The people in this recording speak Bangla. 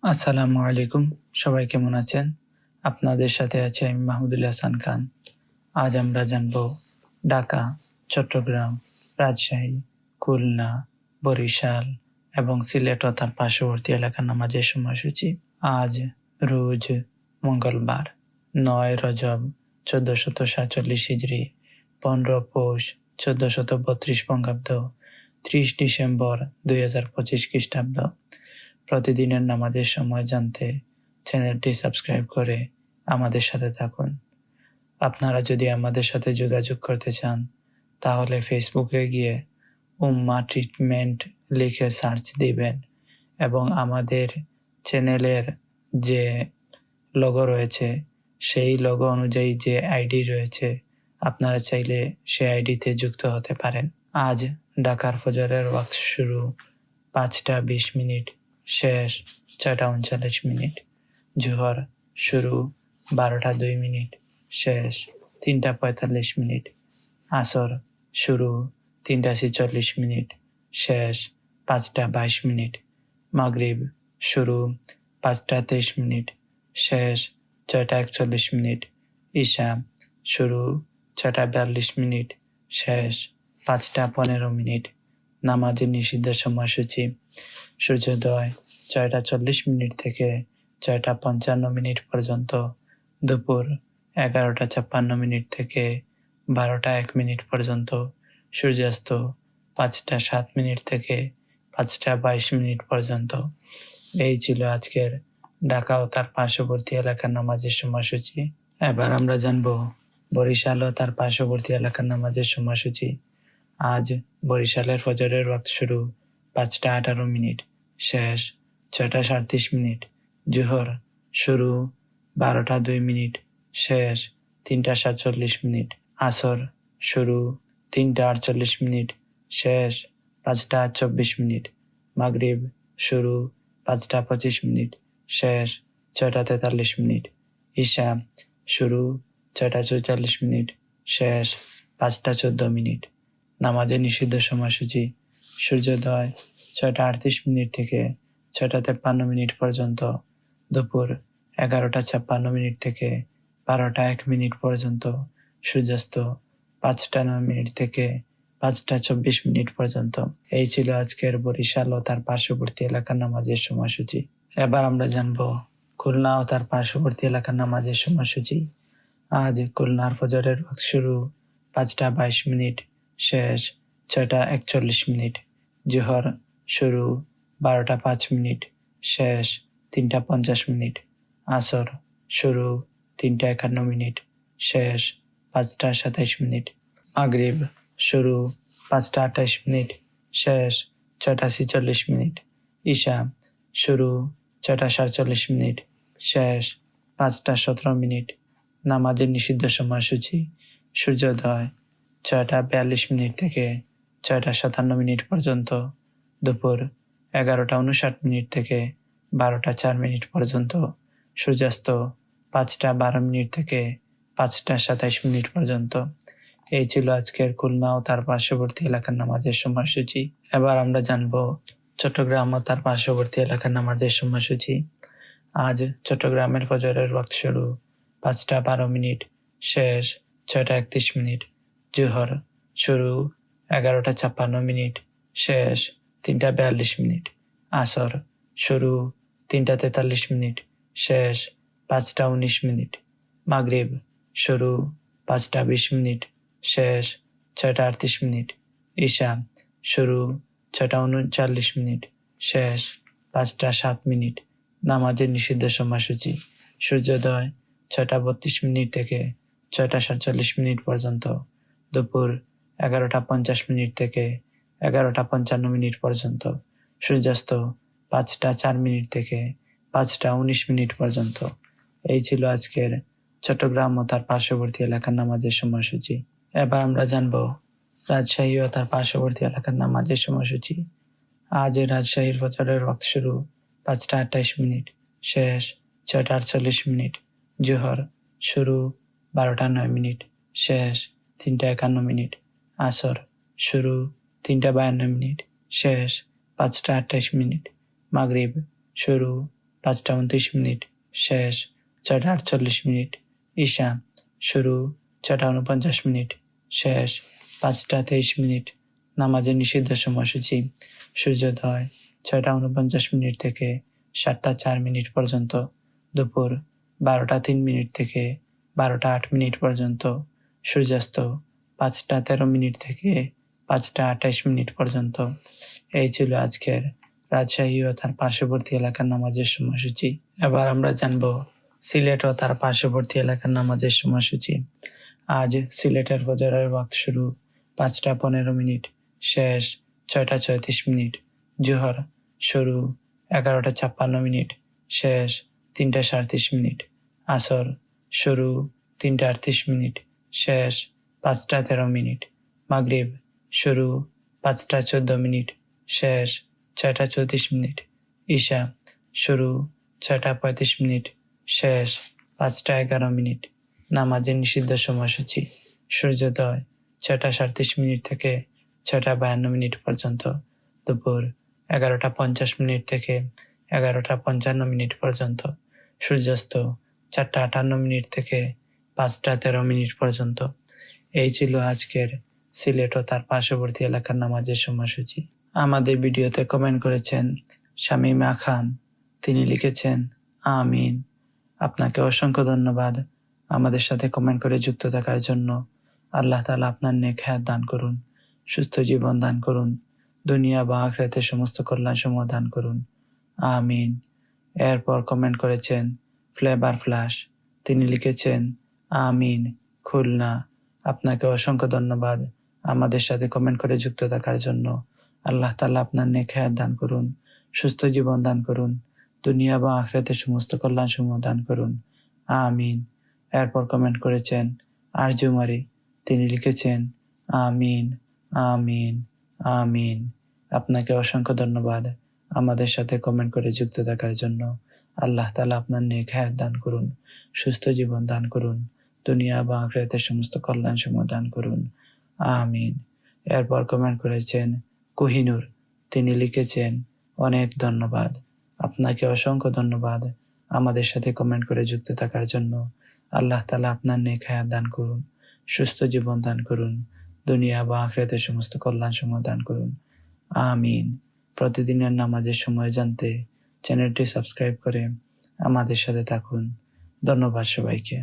আসসালামু আলাইকুম। সবাই কেমন আছেন? আপনাদের সাথে আছি আমি মাহমুদুল হাসান খান। আজ আমরা জানব ঢাকা, চট্টগ্রাম, রাজশাহী, খুলনা, বরিশাল এবং সিলেট ও তার পার্শ্ববর্তী এলাকার নামাজের সময়সূচি। আজ রোজ মঙ্গলবার ৯ রজব ১৪৪৭ হিজরি, ১৫ পৌষ ১৪৩২ বঙ্গাব্দ, ৩০ ডিসেম্বর ২০২৫ খ্রিস্টাব্দ। প্রতিদিনের নামাজের সময় জানতে চ্যানেলটি সাবস্ক্রাইব করে আমাদের সাথে থাকুন। আপনারা যদি আমাদের সাথে যোগাযোগ করতে চান তাহলে ফেসবুকে গিয়ে উম্মা ট্রিটমেন্ট লিখে সার্চ দিবেন এবং আমাদের চ্যানেলের যে লোগো রয়েছে সেই লোগো অনুযায়ী যে আইডি রয়েছে আপনারা চাইলে সেই আইডিতে যুক্ত হতে পারেন। আজ ঢাকার ফজরের ওয়াক্ত শুরু ৫টা ২০ মিনিট, শেষ ৬টা ৩৯ মিনিট। জোহর শুরু ১২টা ২ মিনিট, শেষ ৩টা ৪৫ মিনিট। আসর শুরু ৩টা ৪৬ মিনিট, শেষ ৫টা ২২ মিনিট। মাগরিব শুরু ৫টা ২৩ মিনিট, শেষ ৬টা ৪১ মিনিট। ঈশা শুরু ৬টা ৪২ মিনিট, শেষ ৫টা ১৫ মিনিট। নামাজের নিষিদ্ধ সময়সূচি: সূর্যোদয় ৬টা ৪০ মিনিট থেকে ৬টা ৫৫ মিনিট পর্যন্ত, দুপুর ১১টা ৫৬ মিনিট থেকে ১২টা ১ মিনিট পর্যন্ত, সূর্যাস্ত ৫টা ৭ মিনিট থেকে ৫টা ২২ মিনিট পর্যন্ত। এই ছিল আজকের ঢাকা ও তার পার্শ্ববর্তী এলাকার নামাজের সময়সূচি। এবার আমরা জানব বরিশাল ও তার পার্শ্ববর্তী এলাকার নামাজের সময়সূচি। আজ বরিশালের ফজরের ওয়াক্ত শুরু ৫টা ১৮ মিনিট, শেষ ৬টা ৩৭ মিনিট। জোহর শুরু ১২টা ২ মিনিট, শেষ ৩টা ৪৭ মিনিট। আসর শুরু ৩টা ৪৮ মিনিট, শেষ ৫টা ২৪ মিনিট। মাগরিব শুরু ৫টা ২৫ মিনিট, শেষ ৬টা ৪৩ মিনিট। ঈশা শুরু ৬টা ৪৪ মিনিট, শেষ ৫টা ১৪ মিনিট। নামাজের নিষিদ্ধ সময়সূচি: সূর্যোদয় ৬টা ৩৮ মিনিট থেকে ৬টা ৫৩ মিনিট পর্যন্ত, দুপুর ১১টা ৫৬ মিনিট থেকে ১২টা ১ মিনিট পর্যন্ত, সূর্যাস্ত ৫টা ৯ মিনিট থেকে ৫টা ২৪ মিনিট পর্যন্ত। এই ছিল আজকের বরিশাল ও তার পার্শ্ববর্তী এলাকার নামাজের সময়সূচি। এবার আমরা জানব খুলনা ও তার পার্শ্ববর্তী এলাকার নামাজের সময়সূচি। আজ খুলনার ফজরের ওয়াক্ত শুরু ৫টা ২২ মিনিট, শেষ ৬টা ৪১ মিনিট। জোহর শুরু ১২টা ৫ মিনিট, শেষ ৩টা ৫০ মিনিট। আসর শুরু ৩টা ৫১ মিনিট, শেষ ৫টা ২৭ মিনিট। মাগরিব শুরু ৫টা ২৮ মিনিট, শেষ ৬টা ৪৬ মিনিট। ঈশা শুরু ৬টা ৪৭ মিনিট, শেষ ৫টা ১৭ মিনিট। নামাজের নিষিদ্ধ সময়সূচি: সূর্যোদয় ৬টা ৪২ মিনিট থেকে ৬টা ৫৭ মিনিট পর্যন্ত, দুপুর ১১টা ৫৯ মিনিট থেকে ১২টা ৪ মিনিট পর্যন্ত, সূর্যাস্ত ৫টা ১২ মিনিট থেকে ৫টা ২৭ মিনিট পর্যন্ত। এই ছিল আজকের খুলনা ও তার পার্শ্ববর্তী এলাকার নামাজের সময়সূচি। এবার আমরা জানব চট্টগ্রাম ও তার পার্শ্ববর্তী এলাকার নামাজের সময়সূচি। আজ চট্টগ্রামের ফজরের ওয়াক্ত শুরু ৫টা ১২ মিনিট, শেষ ৬টা ৩১ মিনিট। জোহর শুরু ১১টা ৫৬ মিনিট, শেষ ৩টা ৪২ মিনিট। আসর শুরু ৩টা ৪৩ মিনিট, শেষ ৫টা ১৯ মিনিট। মাগরিব শুরু ৫টা ২০ মিনিট, শেষ ৬টা ৩৮ মিনিট। ঈশা শুরু ৬টা ৩৯ মিনিট, শেষ ৫টা ৭ মিনিট। নামাজের নিষিদ্ধ সময়সূচি: সূর্যোদয় ৬টা ৩২ মিনিট থেকে ৬টা ৪৭ মিনিট পর্যন্ত, দুপুর ১১টা ৫০ মিনিট থেকে ১১টা ৫৫ মিনিট পর্যন্ত, সূর্যাস্ত ৫টা ৪ মিনিট থেকে ৫টা ১৯ মিনিট পর্যন্ত। এই ছিল আজকের চট্টগ্রাম ও তার পার্শ্ববর্তী এলাকার নামাজের সময়সূচি। এবার আমরা জানব রাজশাহী ও তার পার্শ্ববর্তী এলাকার নামাজের সময়সূচি। আজ রাজশাহীর ফজরের ওয়াক্ত শুরু ৫টা ২৮ মিনিট, শেষ ৬টা ৪৮ মিনিট। জোহর শুরু ১২টা ৯ মিনিট, শেষ ৩টা ৫১ মিনিট। আসর শুরু ৩টা ৫২ মিনিট, শেষ ৫টা ২৮ মিনিট। মাগরিব শুরু 5টা 29 মিনিট, শেষ 6টা 48 মিনিট। ঈশা শুরু 6টা 49 মিনিট, শেষ 5টা 23 মিনিট। নামাজের নিষিদ্ধ সময়সূচি: সূর্যোদয় 6টা 49 মিনিট থেকে 7টা 4 মিনিট পর্যন্ত, দুপুর 12টা 3 মিনিট থেকে 12টা 8 মিনিট পর্যন্ত, সূর্যাস্ত 5টা 13 মিনিট থেকে 5টা 28 মিনিট পর্যন্ত। এই ছিল আজকের রাজশাহী ও তার পার্শ্ববর্তী এলাকার নামাজের সময়সূচি। এবার আমরা জানব সিলেট ও তার পার্শ্ববর্তী এলাকার নামাজের সময়সূচি। আজ সিলেটের ফজরের ওয়াক্ত শুরু 5টা 15 মিনিট, শেষ 6টা 34 মিনিট। জোহর শুরু 11টা 56 মিনিট, শেষ 3টা 37 মিনিট। আসর শুরু 3টা 38 মিনিট, শেষ 5টা 13 মিনিট। মাগরিব শুরু 5টা 14 মিনিট, শেষ 6টা 34 মিনিট। ঈশা শুরু 6টা 35 মিনিট, শেষ 5টা 11 মিনিট। নামাজের নিষিদ্ধ সময়সূচি: সূর্যোদয় 6টা 37 মিনিট থেকে 6টা 52 মিনিট পর্যন্ত, দুপুর 11টা 50 মিনিট থেকে 11টা 55 মিনিট পর্যন্ত, সূর্যাস্ত 4টা 58 মিনিট থেকে 5টা 13 মিনিট পর্যন্ত। এই ছিল আজকের সিলেট ও তার পার্শ্ববর্তী এলাকার নামাজের সময়সূচি। আমাদের ভিডিওতে কমেন্ট করেছেন শামীমা খান, তিনি লিখেছেন আমিন। আপনাকে অসংখ্য ধন্যবাদ আমাদের সাথে কমেন্ট করে যুক্ত থাকার জন্য। আল্লাহ তাআলা আপনার নেক হায়াত দান করুন, সুস্থ জীবন দান করুন, দুনিয়া বা আখিরাতে সমস্ত কল্যাণ সমূহ দান করুন, আমিন। এরপর কমেন্ট করেছেন ফ্লেভার ফ্লাশ, তিনি লিখেছেন আমিন খুলনা। আপনাকে অসংখ্য ধন্যবাদ আমাদের সাথে কমেন্ট করে যুক্ত থাকার জন্য। আল্লাহ তাআলা আপনার নেক হায়াত দান করুন, সুস্থ জীবন দান করুন, দুনিয়া বা আখিরাতে সমস্ত কল্যাণ সমূহ দান করুন, আমিন। এরপর কমেন্ট করেছেন আরজুমারি, তিনি লিখেছেন আমিন আমিন আমিন। আপনাকে অসংখ্য ধন্যবাদ আমাদের সাথে কমেন্ট করে যুক্ত থাকার জন্য। আল্লাহ তাআলা আপনার নেক হায়াত দান করুন, সুস্থ জীবন দান করুন, দুনিয়া বা আখিরাতে সমস্ত কল্যাণ সমূহ দান করুন, আমিন। এরপর কমেন্ট করেছেন কোহিনুর, তিনি লিখেছেন অনেক ধন্যবাদ। আপনাকে অসংখ্য ধন্যবাদ আমাদের সাথে কমেন্ট করে যুক্ত থাকার জন্য। আল্লাহ তাআলা আপনার নেক হায়াত দান করুন, সুস্থ জীবন দান করুন, দুনিয়া বা আখিরাতে সমস্ত কল্যাণ সমূহ দান করুন, আমিন। প্রতিদিনের নামাজের সময় জানতে চ্যানেলটি সাবস্ক্রাইব করে আমাদের সাথে থাকুন। ধন্যবাদ সবাইকে।